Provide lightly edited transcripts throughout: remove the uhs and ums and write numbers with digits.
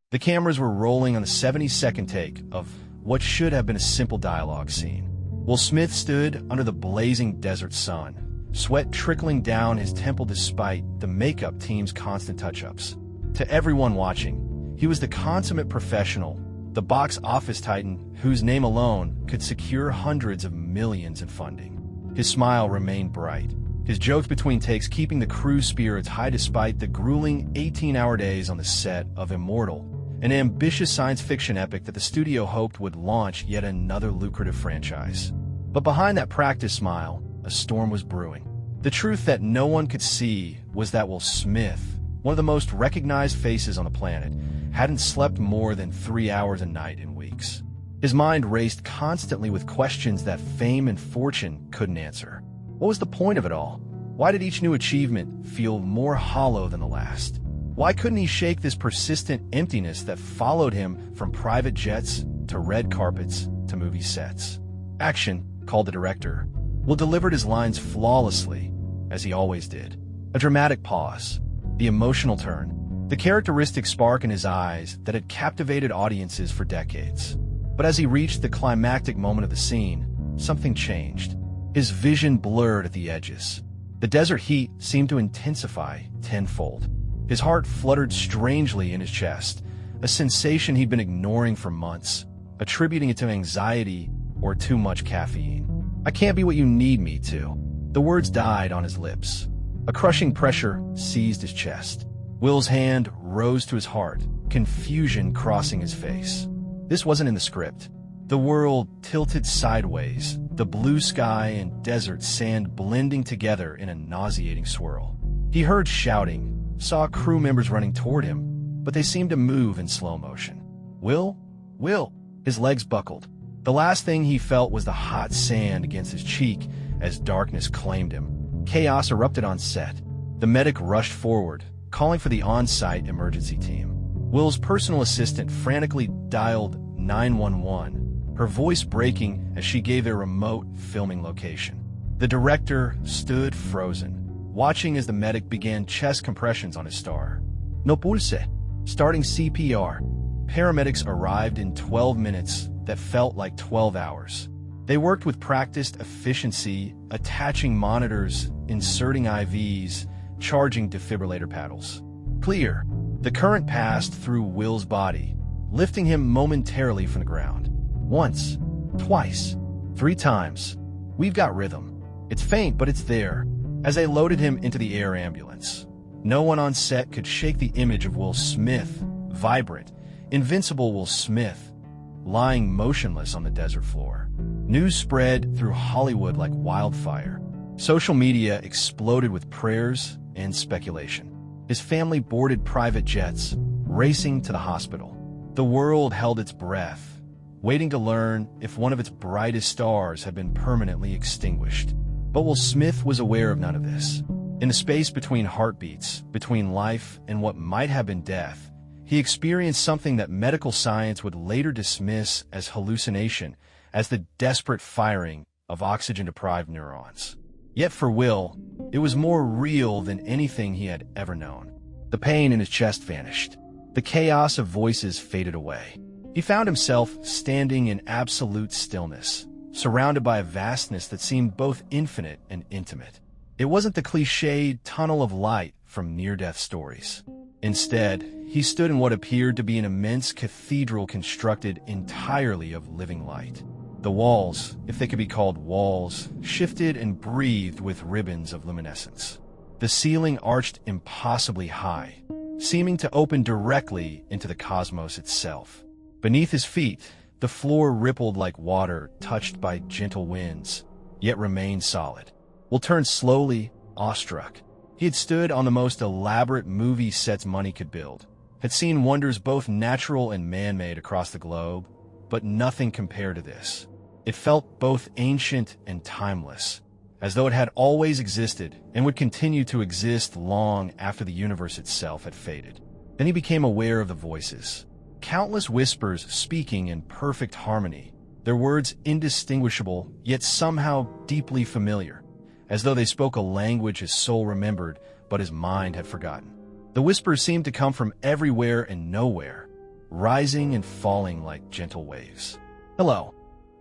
The cameras were rolling on the 72nd take of what should have been a simple dialogue scene. Will Smith stood under the blazing desert sun, sweat trickling down his temple despite the makeup team's constant touch-ups. To everyone watching, he was the consummate professional, the box office titan whose name alone could secure hundreds of millions in funding. His smile remained bright, his jokes between takes keeping the crew's spirits high despite the grueling 18-hour days on the set of Immortal, an ambitious science fiction epic that the studio hoped would launch yet another lucrative franchise. But behind that practiced smile, a storm was brewing. The truth that no one could see was that Will Smith, one of the most recognized faces on the planet, hadn't slept more than 3 hours a night in weeks. His mind raced constantly with questions that fame and fortune couldn't answer. What was the point of it all? Why did each new achievement feel more hollow than the last? Why couldn't he shake this persistent emptiness that followed him from private jets to red carpets to movie sets? Action, called the director. Will delivered his lines flawlessly, as he always did. A dramatic pause, the emotional turn, the characteristic spark in his eyes that had captivated audiences for decades. But as he reached the climactic moment of the scene, something changed. His vision blurred at the edges. The desert heat seemed to intensify tenfold. His heart fluttered strangely in his chest, a sensation he'd been ignoring for months, attributing it to anxiety or too much caffeine. "I can't be what you need me to." The words died on his lips. A crushing pressure seized his chest. Will's hand rose to his heart, confusion crossing his face. This wasn't in the script. The world tilted sideways, the blue sky and desert sand blending together in a nauseating swirl. He heard shouting, saw crew members running toward him, but they seemed to move in slow motion. Will? Will! His legs buckled. The last thing he felt was the hot sand against his cheek as darkness claimed him. Chaos erupted on set. The medic rushed forward, calling for the on-site emergency team. Will's personal assistant frantically dialed 911, her voice breaking as she gave their remote filming location. The director stood frozen, watching as the medic began chest compressions on his star. No pulse. Starting CPR. Paramedics arrived in 12 minutes that felt like 12 hours. They worked with practiced efficiency, attaching monitors, inserting IVs, charging defibrillator paddles. Clear. The current passed through Will's body, lifting him momentarily from the ground. Once, twice, 3 times. We've got rhythm. It's faint, but it's there. As they loaded him into the air ambulance, no one on set could shake the image of Will Smith, vibrant, invincible Will Smith, lying motionless on the desert floor. News spread through Hollywood like wildfire. Social media exploded with prayers and speculation. His family boarded private jets, racing to the hospital. The world held its breath, waiting to learn if one of its brightest stars had been permanently extinguished. But Will Smith was aware of none of this. In the space between heartbeats, between life and what might have been death, he experienced something that medical science would later dismiss as hallucination, as the desperate firing of oxygen-deprived neurons. Yet for Will, it was more real than anything he had ever known. The pain in his chest vanished. The chaos of voices faded away. He found himself standing in absolute stillness, surrounded by a vastness that seemed both infinite and intimate. It wasn't the cliched tunnel of light from near-death stories. Instead, he stood in what appeared to be an immense cathedral constructed entirely of living light. The walls, if they could be called walls, shifted and breathed with ribbons of luminescence. The ceiling arched impossibly high, seeming to open directly into the cosmos itself. Beneath his feet, the floor rippled like water touched by gentle winds, yet remained solid. Will turned slowly, awestruck. He had stood on the most elaborate movie sets money could build, had seen wonders both natural and man-made across the globe, but nothing compared to this. It felt both ancient and timeless, as though it had always existed and would continue to exist long after the universe itself had faded. Then he became aware of the voices. Countless whispers speaking in perfect harmony, their words indistinguishable yet somehow deeply familiar, as though they spoke a language his soul remembered but his mind had forgotten. The whispers seemed to come from everywhere and nowhere, rising and falling like gentle waves. "Hello,"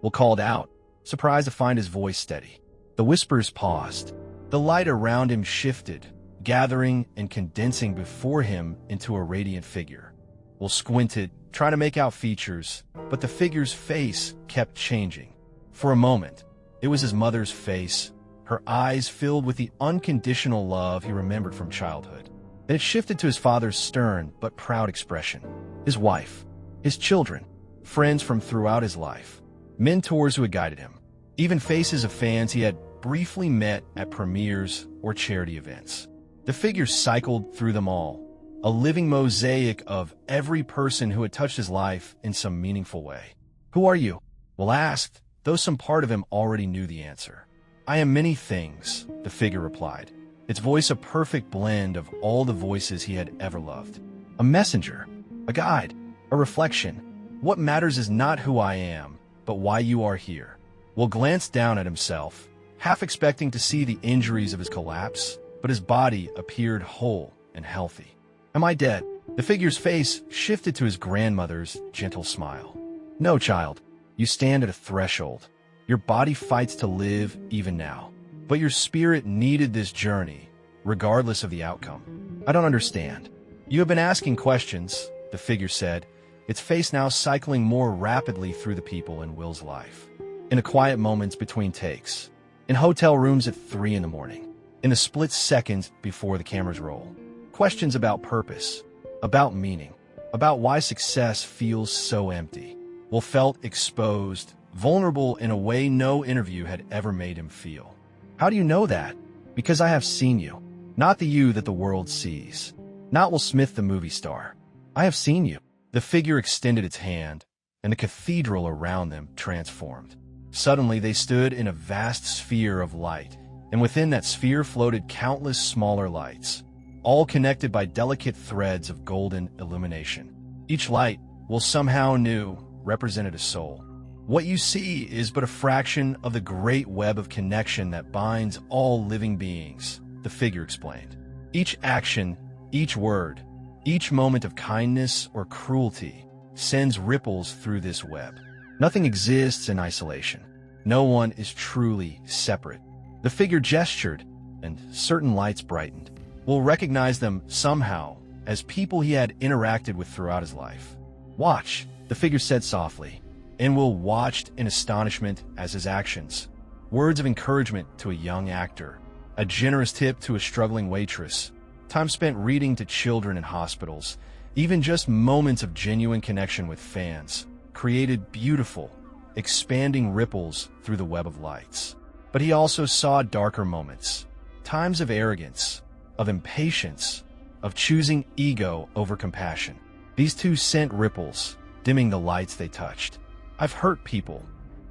Will called out, surprised to find his voice steady. The whispers paused. The light around him shifted, gathering and condensing before him into a radiant figure. Will squinted, trying to make out features, but the figure's face kept changing. For a moment, it was his mother's face, her eyes filled with the unconditional love he remembered from childhood. Then it shifted to his father's stern but proud expression. His wife, his children, friends from throughout his life, mentors who had guided him, even faces of fans he had briefly met at premieres or charity events. The figure cycled through them all, a living mosaic of every person who had touched his life in some meaningful way. "Who are you?" Will asked, though some part of him already knew the answer. "I am many things," the figure replied, its voice a perfect blend of all the voices he had ever loved. "A messenger, a guide, a reflection. What matters is not who I am, but why you are here." Will glanced down at himself, half expecting to see the injuries of his collapse, but his body appeared whole and healthy. "Am I dead?" The figure's face shifted to his grandmother's gentle smile. "No, child. You stand at a threshold. Your body fights to live even now. But your spirit needed this journey, regardless of the outcome." "I don't understand." "You have been asking questions," the figure said, its face now cycling more rapidly through the people in Will's life. In the quiet moments between takes, in hotel rooms at 3 in the morning, in the split seconds before the cameras roll. Questions about purpose, about meaning, about why success feels so empty. Will felt exposed, vulnerable in a way no interview had ever made him feel. "How do you know that?" "Because I have seen you. Not the you that the world sees. Not Will Smith the movie star. I have seen you." The figure extended its hand, and the cathedral around them transformed. Suddenly they stood in a vast sphere of light, and within that sphere floated countless smaller lights, all connected by delicate threads of golden illumination. Each light, Will somehow knew, represented a soul. "What you see is but a fraction of the great web of connection that binds all living beings," the figure explained. "Each action, each word, each moment of kindness or cruelty sends ripples through this web. Nothing exists in isolation. No one is truly separate." The figure gestured, and certain lights brightened. Will recognize them somehow as people he had interacted with throughout his life. "Watch," the figure said softly, and Will watched in astonishment as his actions, words of encouragement to a young actor, a generous tip to a struggling waitress, time spent reading to children in hospitals, even just moments of genuine connection with fans, created beautiful, expanding ripples through the web of lights. But he also saw darker moments, times of arrogance, of impatience, of choosing ego over compassion. These two sent ripples, dimming the lights they touched. "I've hurt people,"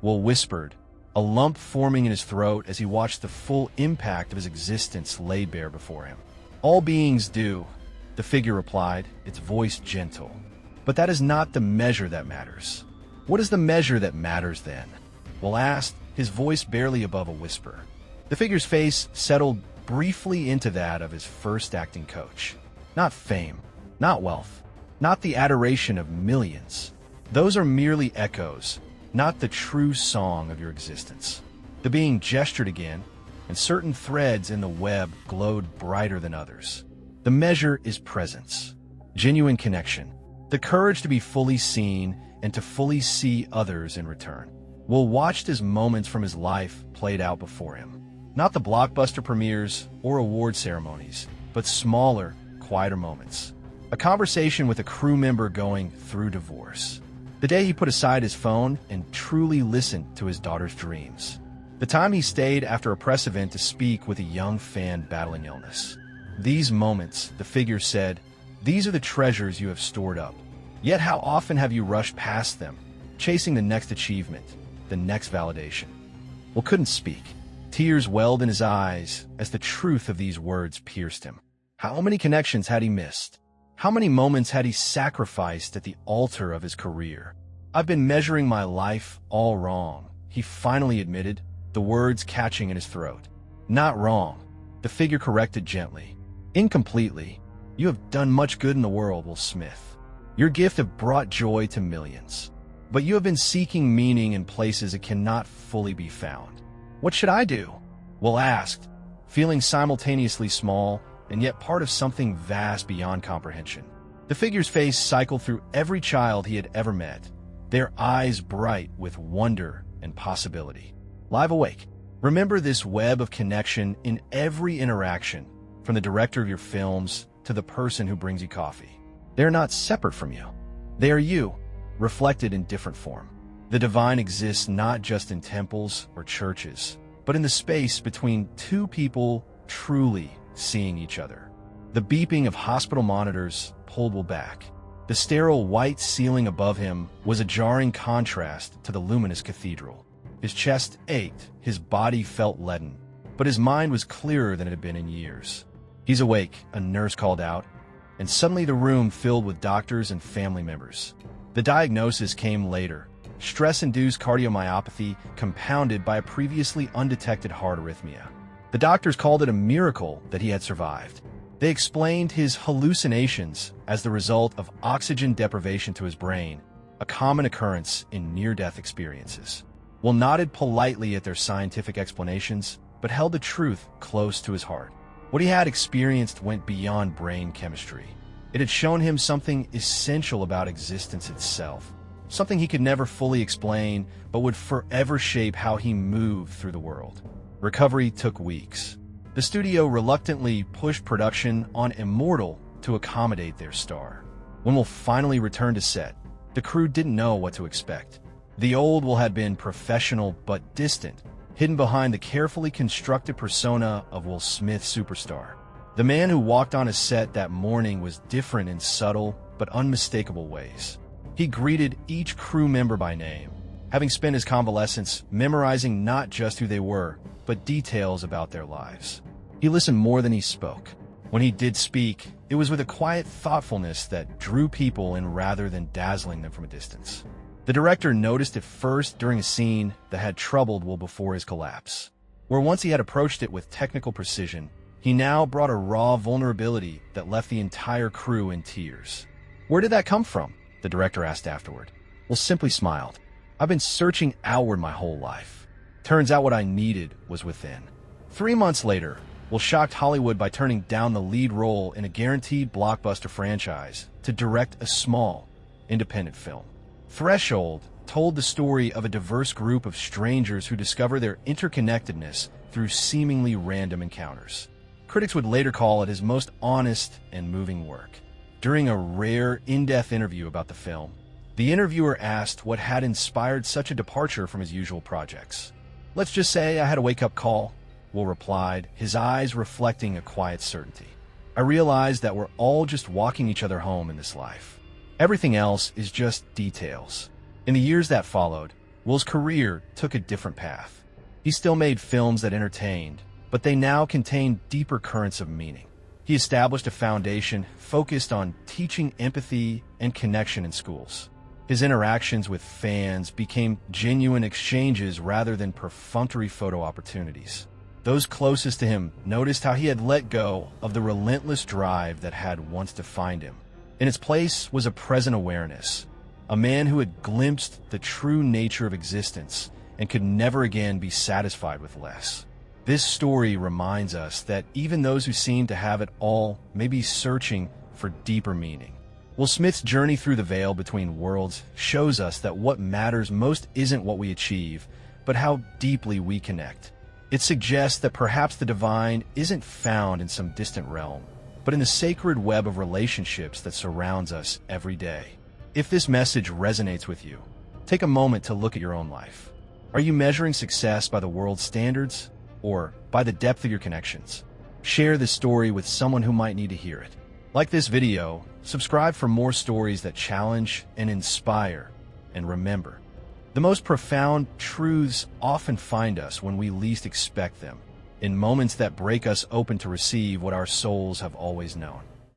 Will whispered, a lump forming in his throat as he watched the full impact of his existence laid bare before him. "All beings do," the figure replied, its voice gentle. "But that is not the measure that matters." "What is the measure that matters then?" Will asked, his voice barely above a whisper. The figure's face settled briefly into that of his first acting coach. "Not fame, not wealth, not the adoration of millions. Those are merely echoes, not the true song of your existence." The being gestured again, and certain threads in the web glowed brighter than others. "The measure is presence, genuine connection, the courage to be fully seen and to fully see others in return." Will watched as moments from his life played out before him. Not the blockbuster premieres or award ceremonies, but smaller, quieter moments. A conversation with a crew member going through divorce. The day he put aside his phone and truly listened to his daughter's dreams. The time he stayed after a press event to speak with a young fan battling illness. These moments, the figure said, these are the treasures you have stored up. Yet how often have you rushed past them, chasing the next achievement, the next validation? Will couldn't speak. Tears welled in his eyes as the truth of these words pierced him. How many connections had he missed? How many moments had he sacrificed at the altar of his career? "I've been measuring my life all wrong," he finally admitted, the words catching in his throat. "Not wrong," the figure corrected gently. "Incompletely. You have done much good in the world, Will Smith. Your gift have brought joy to millions. But you have been seeking meaning in places it cannot fully be found. What should I do? Will asked, feeling simultaneously small and yet part of something vast beyond comprehension. The figure's face cycled through every child he had ever met, their eyes bright with wonder and possibility. Live awake. Remember this web of connection in every interaction, from the director of your films to the person who brings you coffee. They're not separate from you. They are you, reflected in different form. The divine exists not just in temples or churches, but in the space between two people truly seeing each other. The beeping of hospital monitors pulled Will back. The sterile white ceiling above him was a jarring contrast to the luminous cathedral. His chest ached, his body felt leaden, but his mind was clearer than it had been in years. "He's awake," a nurse called out, and suddenly the room filled with doctors and family members. The diagnosis came later: stress-induced cardiomyopathy compounded by a previously undetected heart arrhythmia. The doctors called it a miracle that he had survived. They explained his hallucinations as the result of oxygen deprivation to his brain, a common occurrence in near-death experiences. Will nodded politely at their scientific explanations, but held the truth close to his heart. What he had experienced went beyond brain chemistry. It had shown him something essential about existence itself, something he could never fully explain, but would forever shape how he moved through the world. Recovery took weeks. The studio reluctantly pushed production on Immortal to accommodate their star. When Will finally returned to set, the crew didn't know what to expect. The old Will had been professional but distant, hidden behind the carefully constructed persona of Will Smith superstar. The man who walked on his set that morning was different in subtle but unmistakable ways. He greeted each crew member by name, having spent his convalescence memorizing not just who they were, but details about their lives. He listened more than he spoke. When he did speak, it was with a quiet thoughtfulness that drew people in rather than dazzling them from a distance. The director noticed it first during a scene that had troubled Will before his collapse. Where once he had approached it with technical precision, he now brought a raw vulnerability that left the entire crew in tears. "Where did that come from?" the director asked afterward. Will simply smiled. "I've been searching outward my whole life. Turns out what I needed was within." 3 months later, Will shocked Hollywood by turning down the lead role in a guaranteed blockbuster franchise to direct a small, independent film. Threshold told the story of a diverse group of strangers who discover their interconnectedness through seemingly random encounters. Critics would later call it his most honest and moving work. During a rare, in-depth interview about the film, the interviewer asked what had inspired such a departure from his usual projects. "Let's just say I had a wake-up call," Will replied, his eyes reflecting a quiet certainty. "I realized that we're all just walking each other home in this life. Everything else is just details." In the years that followed, Will's career took a different path. He still made films that entertained, but they now contained deeper currents of meaning. He established a foundation focused on teaching empathy and connection in schools. His interactions with fans became genuine exchanges rather than perfunctory photo opportunities. Those closest to him noticed how he had let go of the relentless drive that had once defined him. In its place was a present awareness, a man who had glimpsed the true nature of existence and could never again be satisfied with less. This story reminds us that even those who seem to have it all may be searching for deeper meaning. Will Smith's journey through the veil between worlds shows us that what matters most isn't what we achieve, but how deeply we connect. It suggests that perhaps the divine isn't found in some distant realm, but in the sacred web of relationships that surrounds us every day. If this message resonates with you, take a moment to look at your own life. Are you measuring success by the world's standards or by the depth of your connections? Share this story with someone who might need to hear it. Like this video, subscribe for more stories that challenge and inspire, and remember, the most profound truths often find us when we least expect them, in moments that break us open to receive what our souls have always known.